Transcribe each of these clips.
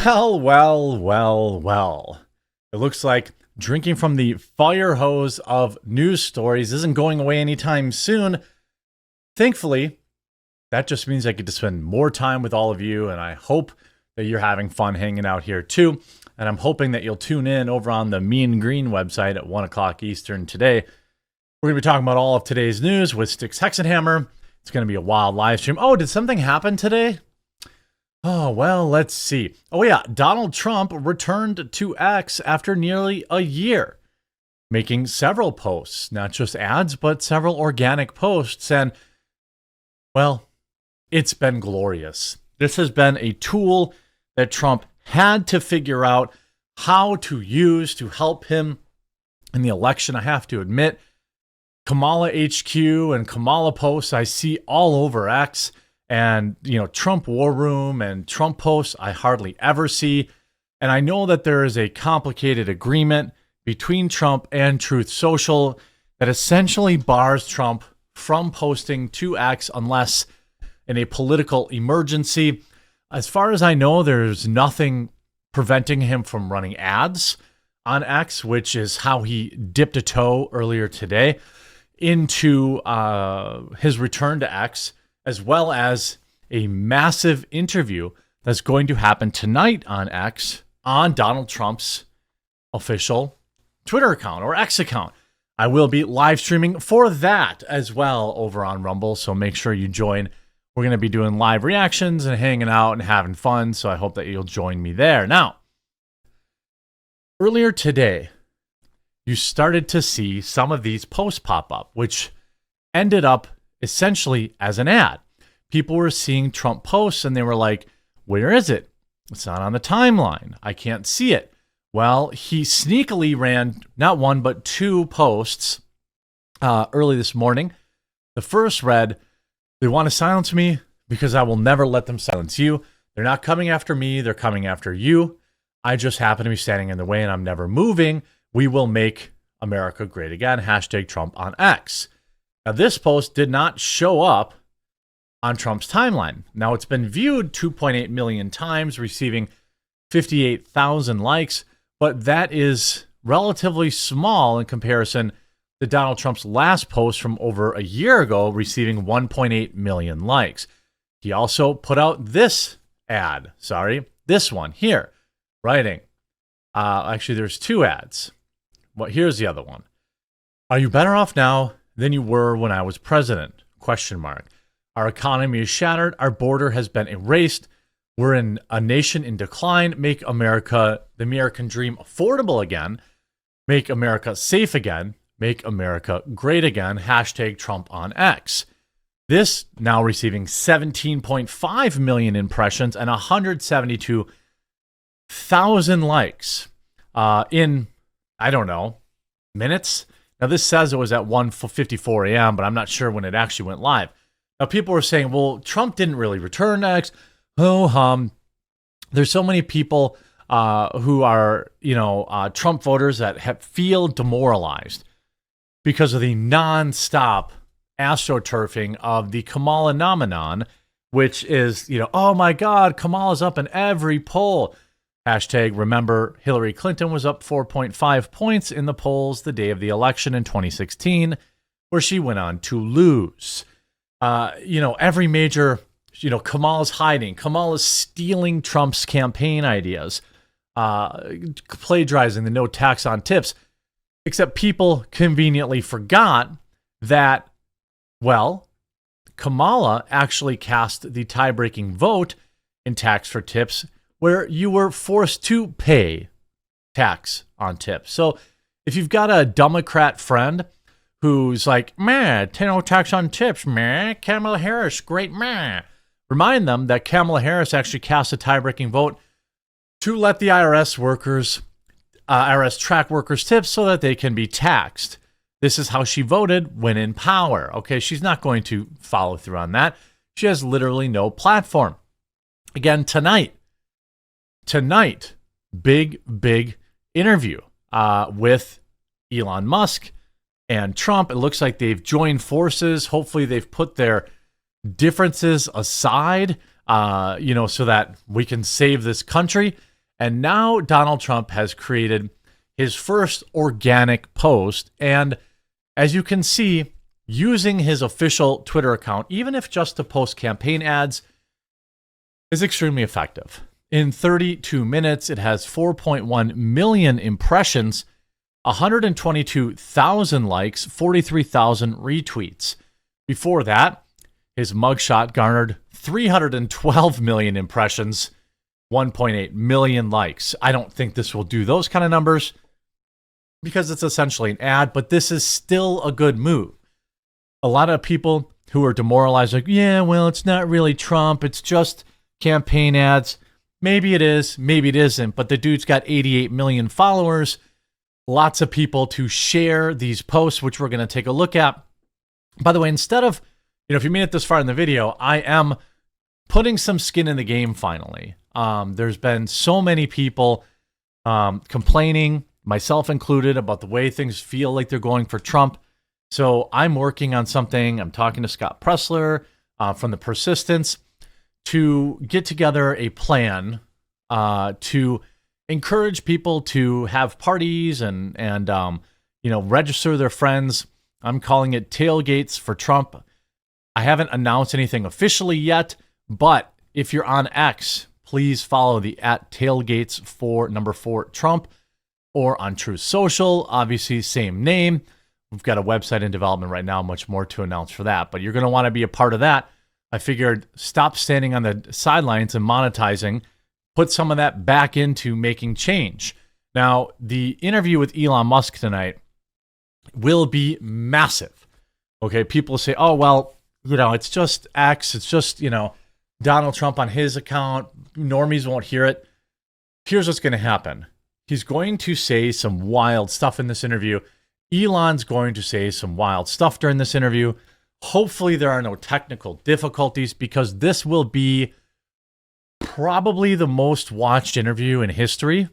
Well. It looks like drinking from the fire hose of news stories isn't going away anytime soon. Thankfully, that just means I get to spend more time with all of you, and I hope that you're having fun hanging out here too. And I'm hoping that you'll tune in over on the Mean Green website at 1 o'clock Eastern today. We're going to be talking about all of today's news with Styx Hexenhammer. It's going to be a wild live stream. Oh, did something happen today? Oh, well, let's see. Oh, yeah. Donald Trump returned to X after nearly a year, making several posts, not just ads, but several organic posts. And, well, it's been glorious. This has been a tool that Trump had to figure out how to use to help him in the election. I have to admit, Kamala HQ and Kamala posts I see all over X. And, Trump War Room and Trump posts I hardly ever see. And I know that there is a complicated agreement between Trump and Truth Social that essentially bars Trump from posting to X unless in a political emergency. As far as I know, there's nothing preventing him from running ads on X, which is how he dipped a toe earlier today into his return to X, as well as a massive interview that's going to happen tonight on X on Donald Trump's official Twitter account or X account. I will be live streaming for that as well over on Rumble, so make sure you join. We're going to be doing live reactions and hanging out and having fun, so I hope that you'll join me there. Now, earlier today, you started to see some of these posts pop up, which ended up essentially as an ad. People were seeing Trump posts and they were like, where is it? It's not on the timeline. I can't see it. Well, he sneakily ran not one, but two posts early this morning. The first read, they want to silence me because I will never let them silence you. They're not coming after me. They're coming after you. I just happen to be standing in the way and I'm never moving. We will make America great again. Hashtag Trump on X. Now, this post did not show up on Trump's timeline. Now, it's been viewed 2.8 million times, receiving 58,000 likes, but that is relatively small in comparison to Donald Trump's last post from over a year ago, receiving 1.8 million likes. He also put out this ad, this one here, writing, actually, there's two ads. Well, here's the other one. Are you better off now than you were when I was president? ? Our economy is shattered. Our border has been erased. We're in a nation in decline. Make America, the American dream, affordable again. Make America safe again. Make America great again. Hashtag Trump on X. This now receiving 17.5 million impressions and 172,000 likes in, I don't know, minutes. Now, this says it was at 1:54 a.m., but I'm not sure when it actually went live. Now, people were saying, well, Trump didn't really return to X. There's so many people who are, Trump voters that feel demoralized because of the nonstop astroturfing of the Kamala nomenon, which is, oh my God, Kamala's up in every poll. Hashtag remember Hillary Clinton was up 4.5 points in the polls the day of the election in 2016, where she went on to lose. Every major, Kamala's hiding. Kamala's stealing Trump's campaign ideas, plagiarizing the no tax on tips. Except people conveniently forgot that, well, Kamala actually cast the tie-breaking vote in tax for tips, where you were forced to pay tax on tips. So if you've got a Democrat friend who's like, meh, no tax on tips, meh, Kamala Harris, great, meh, remind them that Kamala Harris actually cast a tie-breaking vote to let the IRS track workers' tips so that they can be taxed. This is how she voted when in power. Okay, she's not going to follow through on that. She has literally no platform. Again, tonight, big interview with Elon Musk and Trump. It looks like they've joined forces. Hopefully they've put their differences aside, so that we can save this country. And now Donald Trump has created his first organic post. And as you can see, using his official Twitter account, even if just to post campaign ads, is extremely effective. In 32 minutes, it has 4.1 million impressions, 122,000 likes, 43,000 retweets. Before that, his mugshot garnered 312 million impressions, 1.8 million likes. I don't think this will do those kind of numbers because it's essentially an ad, but this is still a good move. A lot of people who are demoralized, like, yeah, well, it's not really Trump. It's just campaign ads. Maybe it is, maybe it isn't, but the dude's got 88 million followers, lots of people to share these posts, which we're going to take a look at. By the way, instead of, if you made it this far in the video, I am putting some skin in the game finally. There's been so many people complaining, myself included, about the way things feel like they're going for Trump. So I'm working on something. I'm talking to Scott Pressler from The Persistence to get together a plan to encourage people to have parties and register their friends. I'm calling it Tailgates for Trump. I haven't announced anything officially yet, but if you're on X, please follow the @Tailgates for #4 Trump, or on Truth Social, obviously same name. We've got a website in development right now, much more to announce for that, but you're going to want to be a part of that. I figured stop standing on the sidelines and monetizing, put some of that back into making change. Now, the interview with Elon Musk tonight will be massive. Okay, people say, oh, well, it's just X. It's just, Donald Trump on his account. Normies won't hear it. Here's what's going to happen. He's going to say some wild stuff in this interview. Elon's going to say some wild stuff during this interview. Hopefully there are no technical difficulties, because this will be probably the most watched interview in history.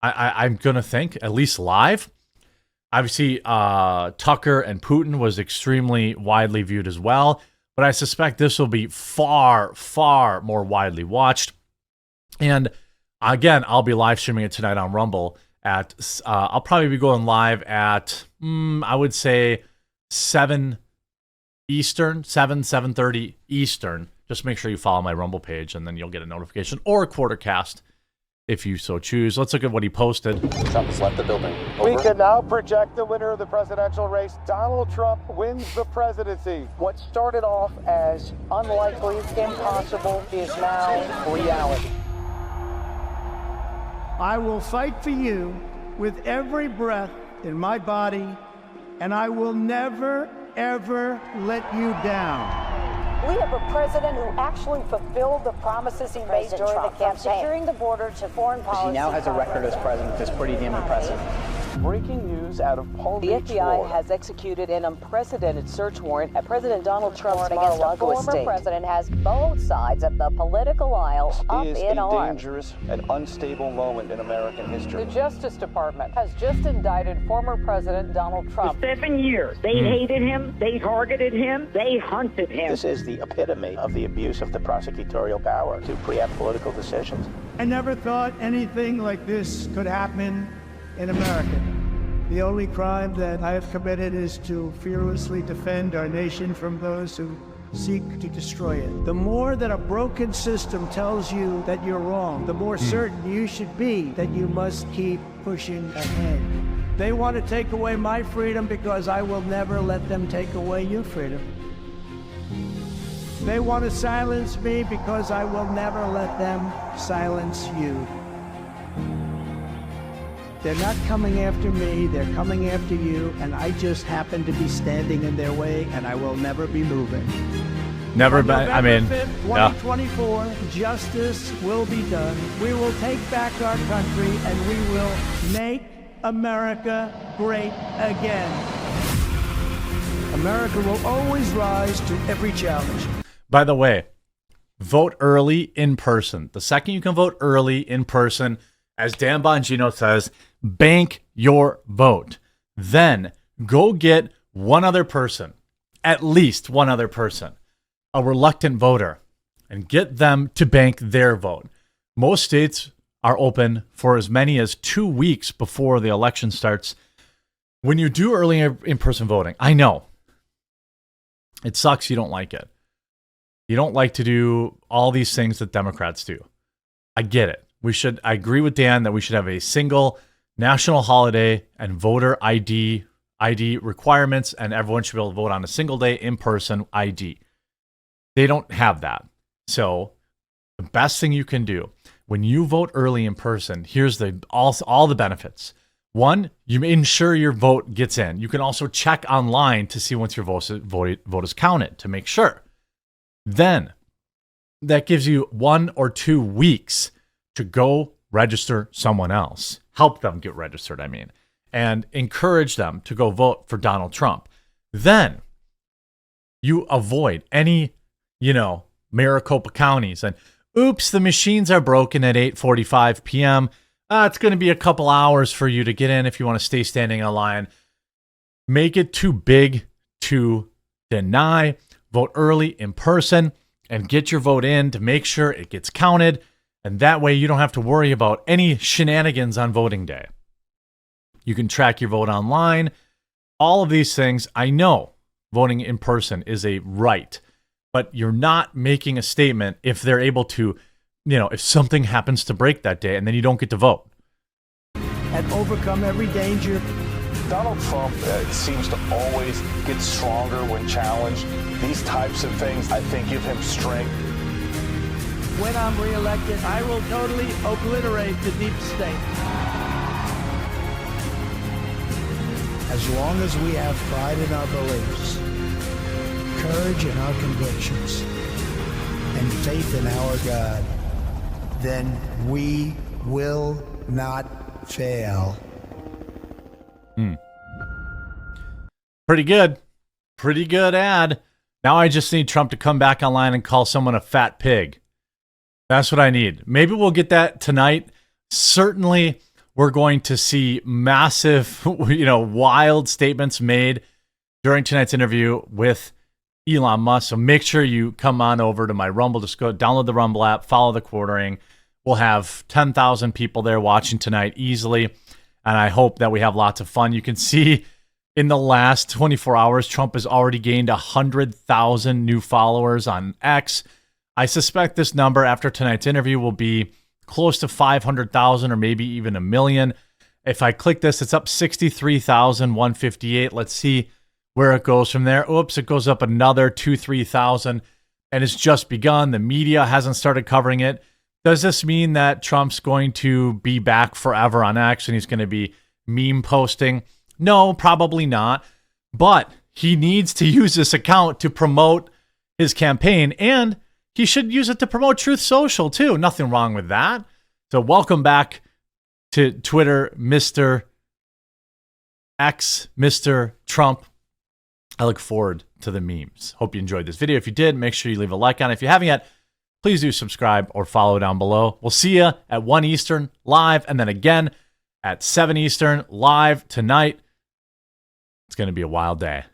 I'm going to think, at least live. Obviously, Tucker and Putin was extremely widely viewed as well, but I suspect this will be far, far more widely watched. And again, I'll be live streaming it tonight on Rumble at, I'll probably be going live at, I would say 7 Eastern, 7:30 Eastern. Just make sure you follow my Rumble page, and then you'll get a notification, or a quartercast if you so choose. Let's look at what he posted. Trump has left the building. Over. We can now project the winner of the presidential race. Donald Trump wins the presidency. What started off as unlikely, impossible, is now reality. I will fight for you with every breath in my body, and I will never, ever let you down. We have a president who actually fulfilled the promises he made during the campaign, securing the border to foreign policy. He now has a record as president that's pretty damn impressive. Breaking news out of Palm Beach, The FBI Florida. has executed an unprecedented search warrant at President Donald Trump's against a Mar-a-Lago former estate. president has both sides of the political aisle up Is in a arms. dangerous and unstable moment in American history. The Justice Department has just indicted former President Donald Trump. 7 years. They hated him, they targeted him, they hunted him. This is the epitome of the abuse of the prosecutorial power to preempt political decisions. I never thought anything like this could happen in America. The only crime that I have committed is to fearlessly defend our nation from those who seek to destroy it. The more that a broken system tells you that you're wrong, the more certain you should be that you must keep pushing ahead. They want to take away my freedom because I will never let them take away your freedom. They want to silence me because I will never let them silence you. They're not coming after me, they're coming after you, and I just happen to be standing in their way, and I will never be moving. Never On been, I mean, November 5th, yeah. 2024, justice will be done. We will take back our country, and we will make America great again. America will always rise to every challenge. By the way, vote early in person. The second you can vote early in person, as Dan Bongino says, bank your vote. Then go get one other person, at least one other person, a reluctant voter, and get them to bank their vote. Most states are open for as many as 2 weeks before the election starts. When you do early in-person voting, I know it sucks. You don't like it. You don't like to do all these things that Democrats do. I get it. I agree with Dan that we should have a single national holiday and voter ID requirements, and everyone should be able to vote on a single day in-person ID. They don't have that. So the best thing you can do when you vote early in person, here's all the benefits. One, you ensure your vote gets in. You can also check online to see once your vote is counted to make sure. Then that gives you 1 or 2 weeks to go register someone else. Help them get registered, and encourage them to go vote for Donald Trump. Then you avoid any, Maricopa counties and oops, the machines are broken at 8:45 p.m. It's going to be a couple hours for you to get in if you want to stay standing in a line. Make it too big to deny. Vote early in person and get your vote in to make sure it gets counted. And that way you don't have to worry about any shenanigans on voting day. You can track your vote online. All of these things, I know voting in person is a right, but you're not making a statement if they're able to, if something happens to break that day and then you don't get to vote. And overcome every danger. Donald Trump seems to always get stronger when challenged. These types of things, I think, give him strength. When I'm reelected, I will totally obliterate the deep state. As long as we have pride in our beliefs, courage in our convictions, and faith in our God, then we will not fail. Pretty good. Pretty good ad. Now I just need Trump to come back online and call someone a fat pig. That's what I need. Maybe we'll get that tonight. Certainly, we're going to see massive, wild statements made during tonight's interview with Elon Musk. So make sure you come on over to my Rumble. Just go download the Rumble app, follow the quartering. We'll have 10,000 people there watching tonight easily. And I hope that we have lots of fun. You can see in the last 24 hours, Trump has already gained 100,000 new followers on X. I suspect this number after tonight's interview will be close to 500,000 or maybe even 1 million. If I click this, it's up 63,158. Let's see where it goes from there. Oops, it goes up another 3,000, and it's just begun. The media hasn't started covering it. Does this mean that Trump's going to be back forever on X and he's going to be meme posting? No, probably not. But he needs to use this account to promote his campaign, and he should use it to promote Truth Social too. Nothing wrong with that. So welcome back to Twitter, Mr. X, Mr. Trump. I look forward to the memes. Hope you enjoyed this video. If you did, make sure you leave a like on it. If you haven't yet, please do subscribe or follow down below. We'll see you at 1 Eastern live, and then again at 7 Eastern live tonight. It's going to be a wild day.